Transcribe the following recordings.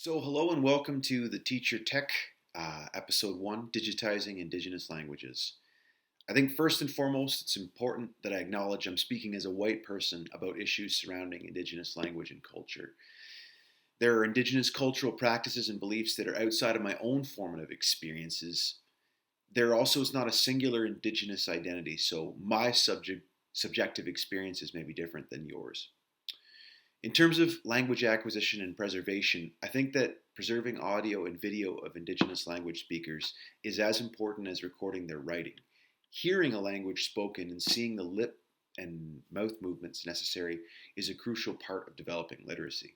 Hello and welcome to the Teacher Tech Episode 1, Digitizing Indigenous Languages. I think first and foremost, it's important that I acknowledge I'm speaking as a white person about issues surrounding Indigenous language and culture. There are Indigenous cultural practices and beliefs that are outside of my own formative experiences. There also is not a singular Indigenous identity, so my subjective experiences may be different than yours. In terms of language acquisition and preservation, I think that preserving audio and video of Indigenous language speakers is as important as recording their writing. Hearing a language spoken and seeing the lip and mouth movements necessary is a crucial part of developing literacy.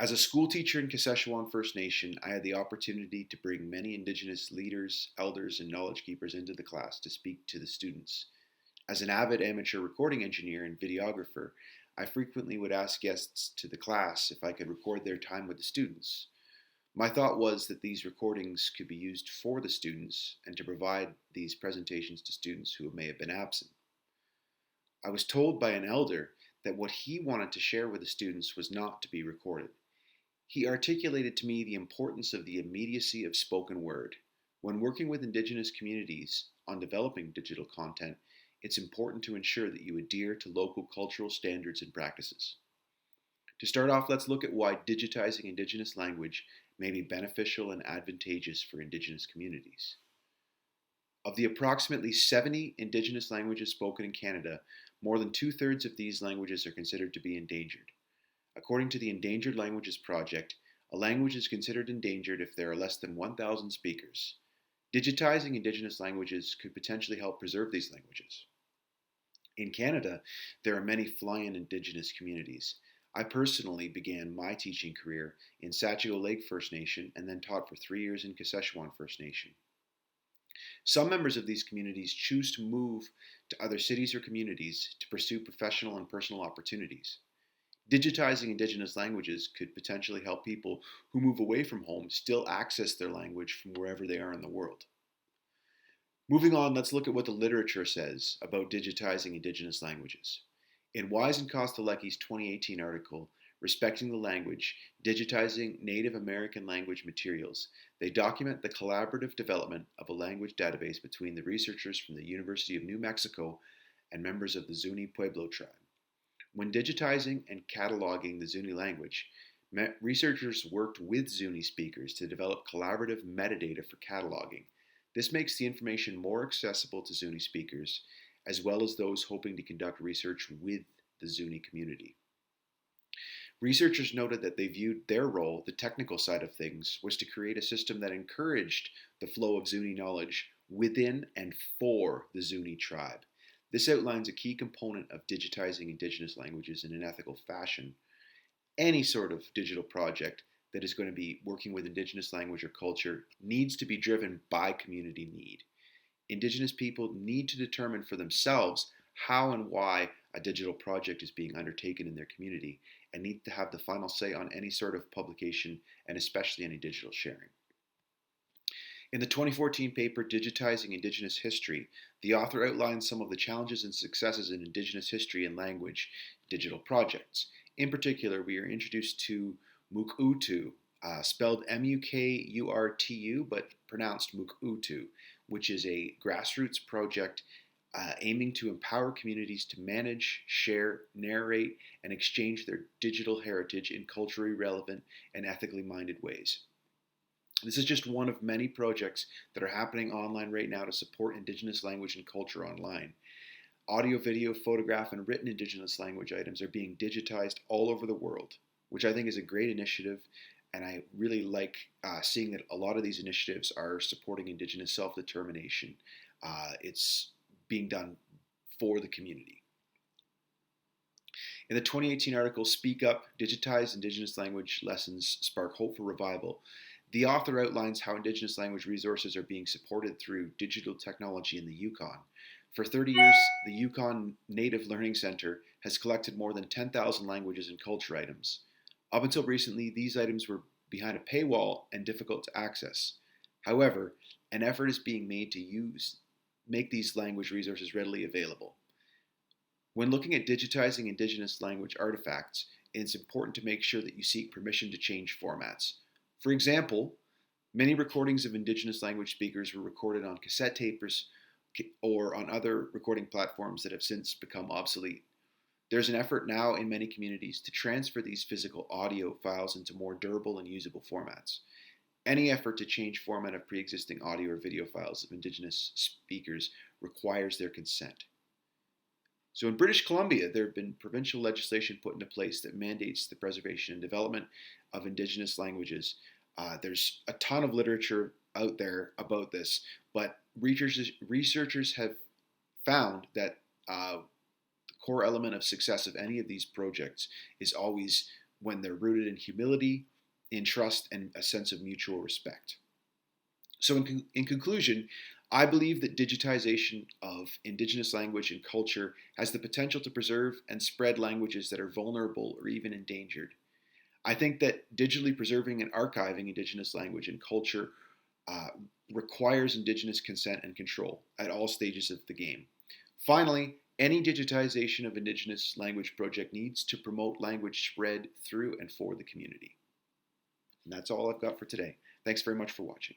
As a school teacher in Kashechewan First Nation, I had the opportunity to bring many Indigenous leaders, elders, and knowledge keepers into the class to speak to the students. As an avid amateur recording engineer and videographer, I frequently would ask guests to the class if I could record their time with the students. My thought was that these recordings could be used for the students and to provide these presentations to students who may have been absent. I was told by an elder that what he wanted to share with the students was not to be recorded. He articulated to me the importance of the immediacy of spoken word. When working with Indigenous communities on developing digital content, it's important to ensure that you adhere to local cultural standards and practices. To start off, let's look at why digitizing Indigenous language may be beneficial and advantageous for Indigenous communities. Of the approximately 70 Indigenous languages spoken in Canada, more than two-thirds of these languages are considered to be endangered. According to the Endangered Languages Project, a language is considered endangered if there are less than 1,000 speakers. Digitizing Indigenous languages could potentially help preserve these languages. In Canada, there are many fly-in Indigenous communities. I personally began my teaching career in Sachigo Lake First Nation and then taught for 3 years in Kashechewan First Nation. Some members of these communities choose to move to other cities or communities to pursue professional and personal opportunities. Digitizing Indigenous languages could potentially help people who move away from home still access their language from wherever they are in the world. Moving on, let's look at what the literature says about digitizing Indigenous languages. In Wise and Kostelecki's 2018 article, Respecting the Language, Digitizing Native American Language Materials, they document the collaborative development of a language database between the researchers from the University of New Mexico and members of the Zuni Pueblo tribe. When digitizing and cataloging the Zuni language, researchers worked with Zuni speakers to develop collaborative metadata for cataloging. This makes the information more accessible to Zuni speakers, as well as those hoping to conduct research with the Zuni community. Researchers noted that they viewed their role, the technical side of things, was to create a system that encouraged the flow of Zuni knowledge within and for the Zuni tribe. This outlines a key component of digitizing Indigenous languages in an ethical fashion. Any sort of digital project that is going to be working with Indigenous language or culture needs to be driven by community need. Indigenous people need to determine for themselves how and why a digital project is being undertaken in their community and need to have the final say on any sort of publication and especially any digital sharing. In the 2014 paper, Digitizing Indigenous History, the author outlines some of the challenges and successes in Indigenous history and language digital projects. In particular, we are introduced to Mukutu, spelled Mukurtu, but pronounced Mukutu, which is a grassroots project aiming to empower communities to manage, share, narrate, and exchange their digital heritage in culturally relevant and ethically minded ways. This is just one of many projects that are happening online right now to support Indigenous language and culture online. Audio, video, photograph, and written Indigenous language items are being digitized all over the world, which I think is a great initiative, and I really like seeing that a lot of these initiatives are supporting Indigenous self-determination. It's being done for the community. In the 2018 article, Speak Up, Digitized Indigenous Language Lessons Spark Hope for Revival, the author outlines how Indigenous language resources are being supported through digital technology in the Yukon. For 30 years, the Yukon Native Learning Center has collected more than 10,000 languages and culture items. Up until recently, these items were behind a paywall and difficult to access. However, an effort is being made to make these language resources readily available. When looking at digitizing Indigenous language artifacts, it's important to make sure that you seek permission to change formats. For example, many recordings of Indigenous language speakers were recorded on cassette tapes or on other recording platforms that have since become obsolete. There's an effort now in many communities to transfer these physical audio files into more durable and usable formats. Any effort to change format of pre-existing audio or video files of Indigenous speakers requires their consent. So in British Columbia, there have been provincial legislation put into place that mandates the preservation and development of Indigenous languages. There's a ton of literature out there about this, but researchers have found that the core element of success of any of these projects is always when they're rooted in humility, in trust, and a sense of mutual respect. So in conclusion, I believe that digitization of Indigenous language and culture has the potential to preserve and spread languages that are vulnerable or even endangered. I think that digitally preserving and archiving Indigenous language and culture uh, requires Indigenous consent and control at all stages of the game. Finally, any digitization of Indigenous language project needs to promote language spread through and for the community. And that's all I've got for today. Thanks very much for watching.